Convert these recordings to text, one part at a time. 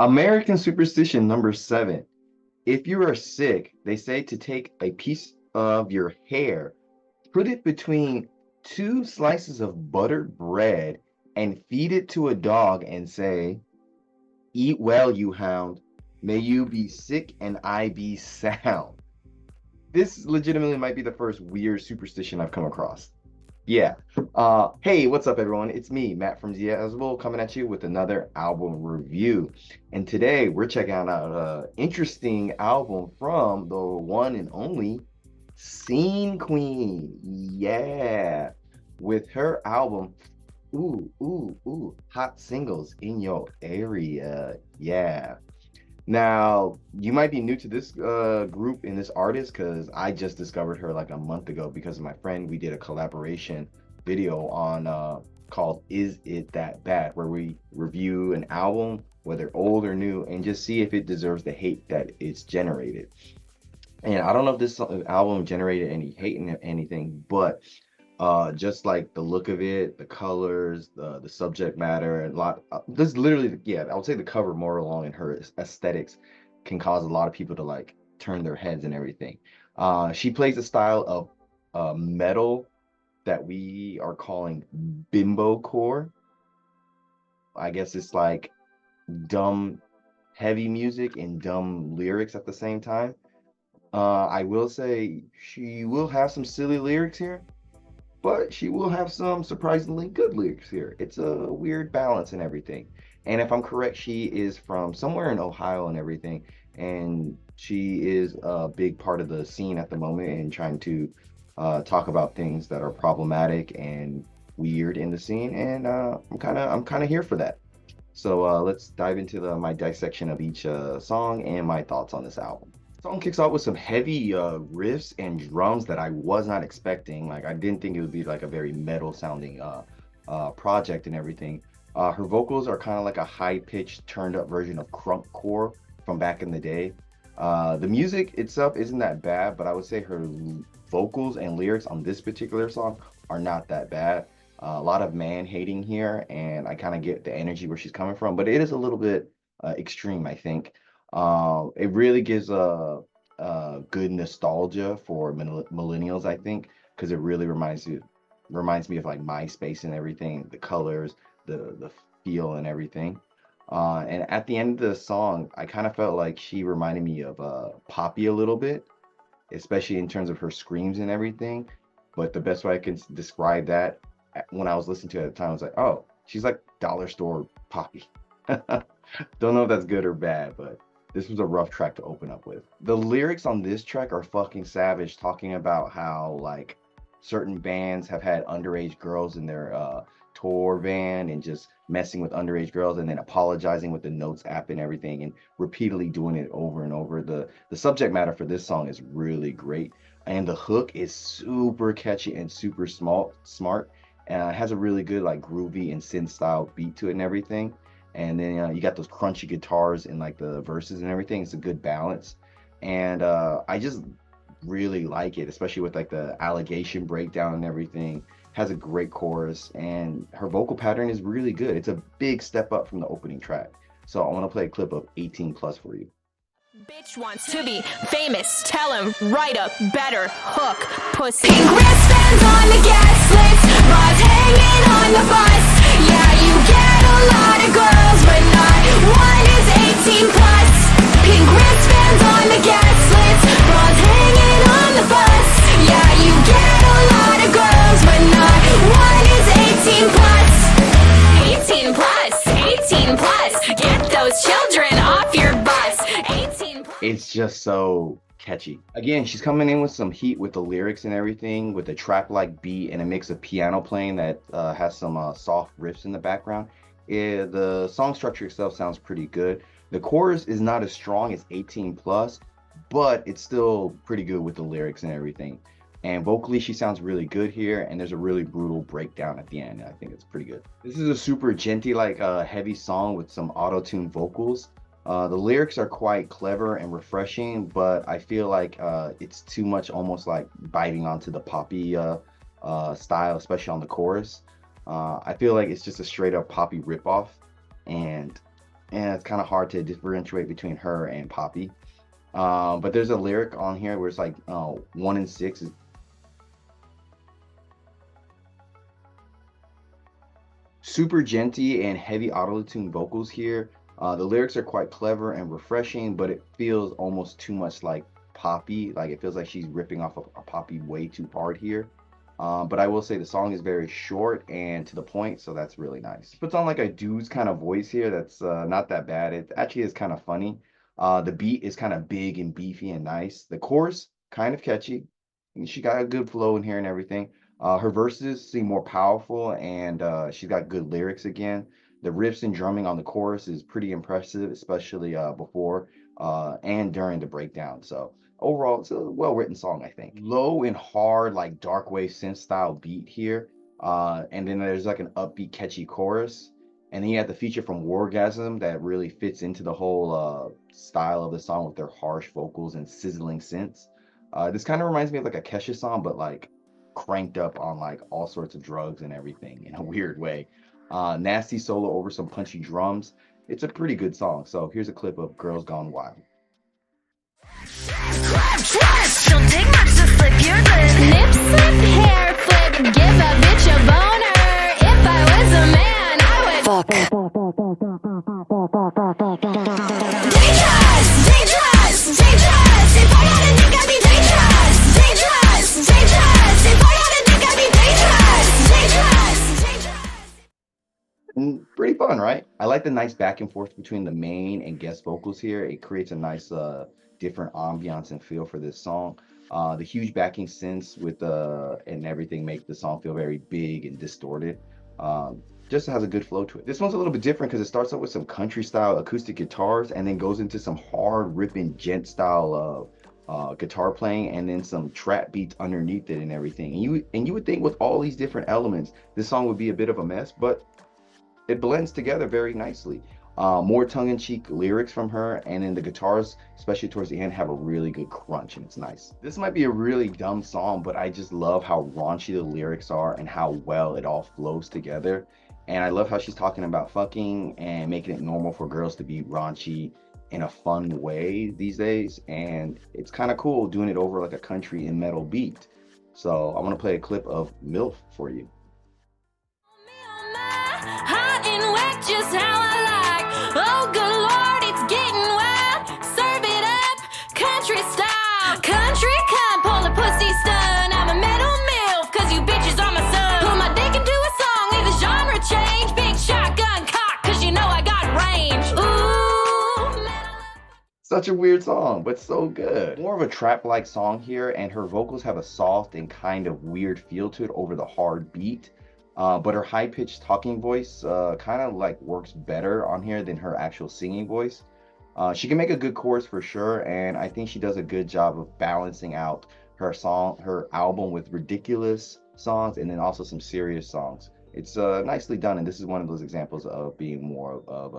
American superstition number 7. If you are sick, they say to take a piece of your hair, put it between two slices of buttered bread, and feed it to a dog and say, "Eat well, you hound. May you be sick and I be sound." This legitimately might be the first weird superstition I've come across. Yeah. Hey, what's up, everyone? It's me, Matt from Diazable, coming at you with another album review. And today we're checking out an interesting album from the one and only Scene Queen. Yeah. With her album, Hot Singles in Your Area. Yeah. Now, you might be new to this group and this artist because I just discovered her like a month ago because of my friend. We did a collaboration video on called Is It That Bad, where we review an album, whether old or new, and just see if it deserves the hate that it's generated. And I don't know if this album generated any hate and anything, but just like the look of it, the colors, the subject matter, and a lot. This literally, yeah, I would say the cover more along in her aesthetics can cause a lot of people to like turn their heads and everything. She plays a style of metal that we are calling Bimbocore. I guess it's like dumb, heavy music and dumb lyrics at the same time. I will say she will have some silly lyrics here, but she will have some surprisingly good lyrics here. It's a weird balance and everything. And if I'm correct, she is from somewhere in Ohio and everything. And she is a big part of the scene at the moment and trying to talk about things that are problematic and weird in the scene. And I'm kind of here for that. So let's dive into my dissection of each song and my thoughts on this album. Song kicks off with some heavy riffs and drums that I was not expecting. Like I didn't think it would be like a very metal sounding project and everything. Her vocals are kind of like a high pitched, turned up version of crunkcore from back in the day. The music itself isn't that bad, but I would say her vocals and lyrics on this particular song are not that bad. A lot of man hating here, and I kind of get the energy where she's coming from, but it is a little bit extreme, I think. It really gives a good nostalgia for millennials, I think, because it really reminds me of like MySpace and everything, the colors, the feel and everything. And at the end of the song, I kind of felt like she reminded me of Poppy a little bit, especially in terms of her screams and everything. But the best way I can describe that when I was listening to it at the time, I was like, oh, she's like dollar store Poppy. Don't know if that's good or bad, but this was a rough track to open up with. The lyrics on this track are fucking savage, talking about how like certain bands have had underage girls in their tour van and just messing with underage girls and then apologizing with the Notes app and everything and repeatedly doing it over and over. The subject matter for this song is really great and the hook is super catchy and super smart and it has a really good like groovy and synth style beat to it and everything. And then you got those crunchy guitars in like the verses and everything. It's a good balance, and I just really like it, especially with like the allegation breakdown and everything. Has a great chorus, and her vocal pattern is really good. It's a big step up from the opening track. So I want to play a clip of 18 plus for you. Bitch wants to be famous, tell him, write a better hook, pussy. Pink wristbands on the gas list, bras hanging on the bus. Yeah, you get a lot of girls, but not one is 18 plus. Pink wristbands on the gas list, bras hanging on the bus. Yeah, you get a lot of girls, but not one is 18 plus. 18 plus, 18 plus, get those children off your bus. 18 plus. It's just so catchy. Again, she's coming in with some heat with the lyrics and everything, with a trap-like beat and a mix of piano playing that has some soft riffs in the background. The song structure itself sounds pretty good. The chorus is not as strong as 18 plus, but it's still pretty good with the lyrics and everything. And vocally, she sounds really good here, and there's a really brutal breakdown at the end. I think it's pretty good. This is a super genty, like heavy song with some auto-tune vocals. The lyrics are quite clever and refreshing, but I feel like it's too much almost like biting onto the poppy style, especially on the chorus. I feel like it's just a straight up poppy ripoff, and and it's kind of hard to differentiate between her and Poppy. But there's a lyric on here where it's like 1 in 6 is super genty and heavy auto-tune vocals here. The lyrics are quite clever and refreshing, but it feels almost too much like Poppy. Like it feels like she's ripping off a Poppy way too hard here. But I will say the song is very short and to the point, so that's really nice. Puts on like a dude's kind of voice here that's not that bad. It actually is kind of funny. The beat is kind of big and beefy and nice. The chorus, kind of catchy. She got a good flow in here and everything. Her verses seem more powerful, and she's got good lyrics again. The riffs and drumming on the chorus is pretty impressive, especially before and during the breakdown. So overall, it's a well-written song, I think. Low and hard, like dark wave synth style beat here. And then there's like an upbeat, catchy chorus. And then you have the feature from Wargasm that really fits into the whole style of the song with their harsh vocals and sizzling synths. This kind of reminds me of like a Kesha song, but like cranked up on like all sorts of drugs and everything in a weird way. Nasty solo over some punchy drums. It's a pretty good song. So here's a clip of Girls Gone Wild. Don't take much to slip your lid. Nip slip, hair flip, give a bitch a boner. If I was a man, I would fuck. Dangerous, dangerous, dangerous. If I got a dick, I'd be dangerous. Dangerous, dangerous. If I got a dick, I'd be dangerous. Dangerous, dangerous. And pretty fun, right? I like the nice back and forth between the main and guest vocals here. It creates a nice different ambiance and feel for this song. The huge backing synths with and everything make the song feel very big and distorted. Just has a good flow to it. This one's a little bit different because it starts out with some country style acoustic guitars and then goes into some hard ripping gent style guitar playing and then some trap beats underneath it and everything. And you would think with all these different elements, this song would be a bit of a mess, but it blends together very nicely. More tongue-in-cheek lyrics from her, and then the guitars, especially towards the end, have a really good crunch, and it's nice. This might be a really dumb song, but I just love how raunchy the lyrics are and how well it all flows together. And I love how she's talking about fucking and making it normal for girls to be raunchy in a fun way these days. And it's kind of cool doing it over like a country and metal beat. So I want to play a clip of MILF for you. Hot and wet, just how I like. Oh, good Lord, it's getting wild. Serve it up, country style. Country cunt, pull a pussy stun. I'm a metal MILF, cause you bitches are my son. Put my dick into a song, leave the genre change. Big shotgun cock, cause you know I got range. Ooh, metal. Such a weird song, but so good. More of a trap-like song here, and her vocals have a soft and kind of weird feel to it over the hard beat. But her high-pitched talking voice kind of like works better on here than her actual singing voice. She can make a good chorus for sure, and I think she does a good job of balancing out her album with ridiculous songs and then also some serious songs. It's nicely done, and this is one of those examples of being more of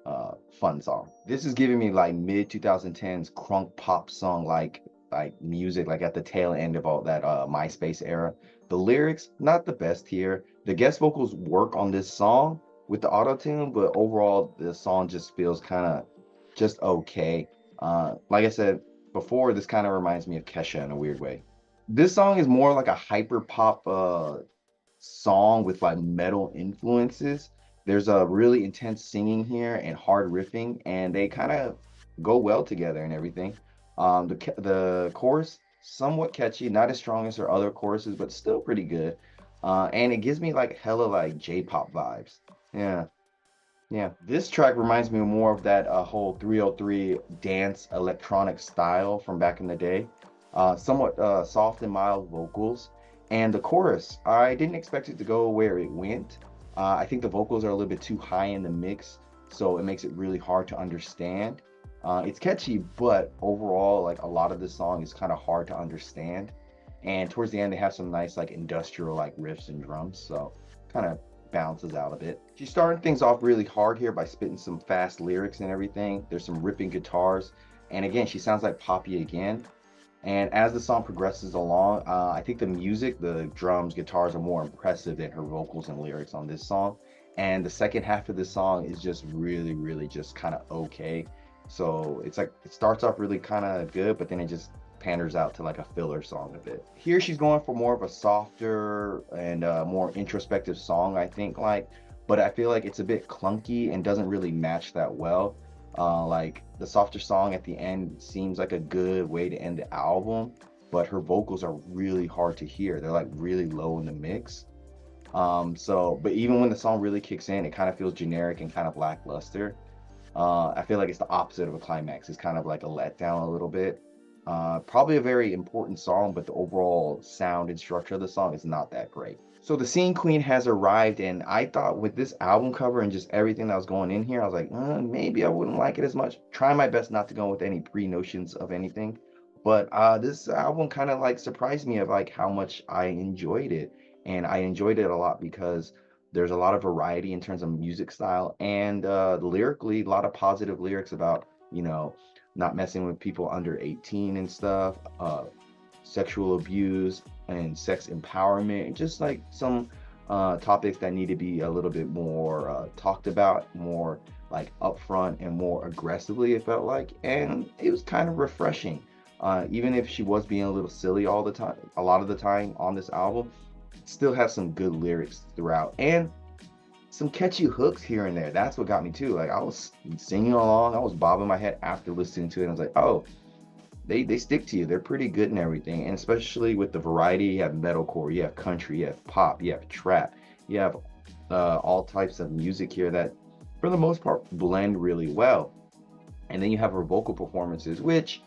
a fun song. This is giving me like mid 2010s crunk pop song like music, like at the tail end of all that MySpace era. The lyrics, not the best here. The guest vocals work on this song with the auto-tune, but overall the song just feels kind of just okay. Like I said before, this kind of reminds me of Kesha in a weird way. This song is more like a hyper pop song with like metal influences. There's a really intense singing here and hard riffing, and they kind of go well together and everything. The chorus, somewhat catchy, not as strong as her other choruses, but still pretty good. And it gives me like hella like J-pop vibes. Yeah. This track reminds me more of that whole 303 dance electronic style from back in the day. Somewhat soft and mild vocals. And the chorus, I didn't expect it to go where it went. I think the vocals are a little bit too high in the mix, so it makes it really hard to understand. It's catchy, but overall, like a lot of the song is kind of hard to understand. And towards the end, they have some nice like industrial like riffs and drums, so kind of balances out a bit. She's starting things off really hard here by spitting some fast lyrics and everything. There's some ripping guitars, and again, she sounds like Poppy again. And as the song progresses along, I think the music, the drums, guitars are more impressive than her vocals and lyrics on this song. and the second half of the song is just really, really just kind of okay. So it's like it starts off really kind of good, but then it just panders out to like a filler song a bit. Here she's going for more of a softer and more introspective song, I think, like, but I feel like it's a bit clunky and doesn't really match that well. Like the softer song at the end seems like a good way to end the album, but her vocals are really hard to hear. They're like really low in the mix. But even when the song really kicks in, it kind of feels generic and kind of lackluster. I feel like it's the opposite of a climax. It's kind of like a letdown a little bit. Probably a very important song, but the overall sound and structure of the song is not that great. So the Scene Queen has arrived, and I thought with this album cover and just everything that was going in here, I was like, maybe I wouldn't like it as much. Try my best not to go with any pre-notions of anything. But this album kind of like surprised me of like how much I enjoyed it. And I enjoyed it a lot because there's a lot of variety in terms of music style and lyrically, a lot of positive lyrics about, not messing with people under 18 and stuff, sexual abuse and sex empowerment, and just like some topics that need to be a little bit more talked about, more like upfront and more aggressively, it felt like. And it was kind of refreshing. Even if she was being a little silly all the time, a lot of the time on this album, still have some good lyrics throughout and some catchy hooks here and there. That's what got me too. Like I was singing along, I was bobbing my head after listening to it. And I was like, oh, they stick to you. They're pretty good and everything. And especially with the variety, you have metalcore, you have country, you have pop, you have trap, you have all types of music here that, for the most part, blend really well. And then you have her vocal performances, which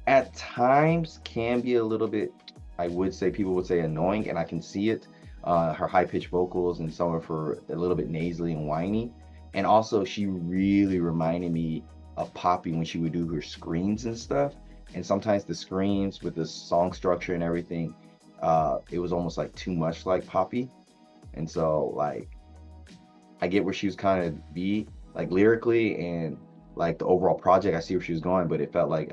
at times can be a little bit, I would say, people would say annoying, and I can see it. Her high-pitched vocals and some of her a little bit nasally and whiny. And also, she really reminded me of Poppy when she would do her screams and stuff. And sometimes the screams with the song structure and everything, it was almost like too much like Poppy. And so, like, I get where she was kind of be, like, lyrically and like the overall project. I see where she was going, but it felt like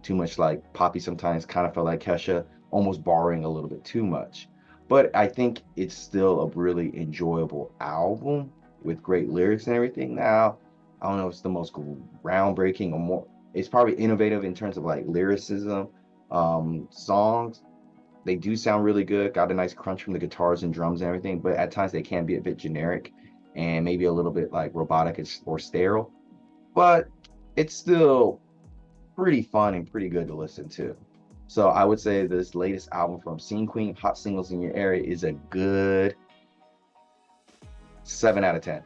too much like Poppy sometimes, kind of felt like Kesha, almost borrowing a little bit too much. But I think it's still a really enjoyable album with great lyrics and everything. Now, I don't know if it's the most groundbreaking or more, it's probably innovative in terms of like lyricism. Songs, they do sound really good, got a nice crunch from the guitars and drums and everything, but at times they can be a bit generic and maybe a little bit like robotic or sterile. But it's still pretty fun and pretty good to listen to. So I would say this latest album from Scene Queen, Hot Singles in Your Area, is a good 7 out of 10.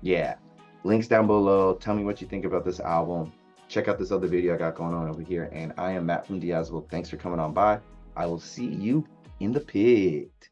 Yeah. Links down below. Tell me what you think about this album. Check out this other video I got going on over here. And I am Matt from Diazable. Thanks for coming on by. I will see you in the pit.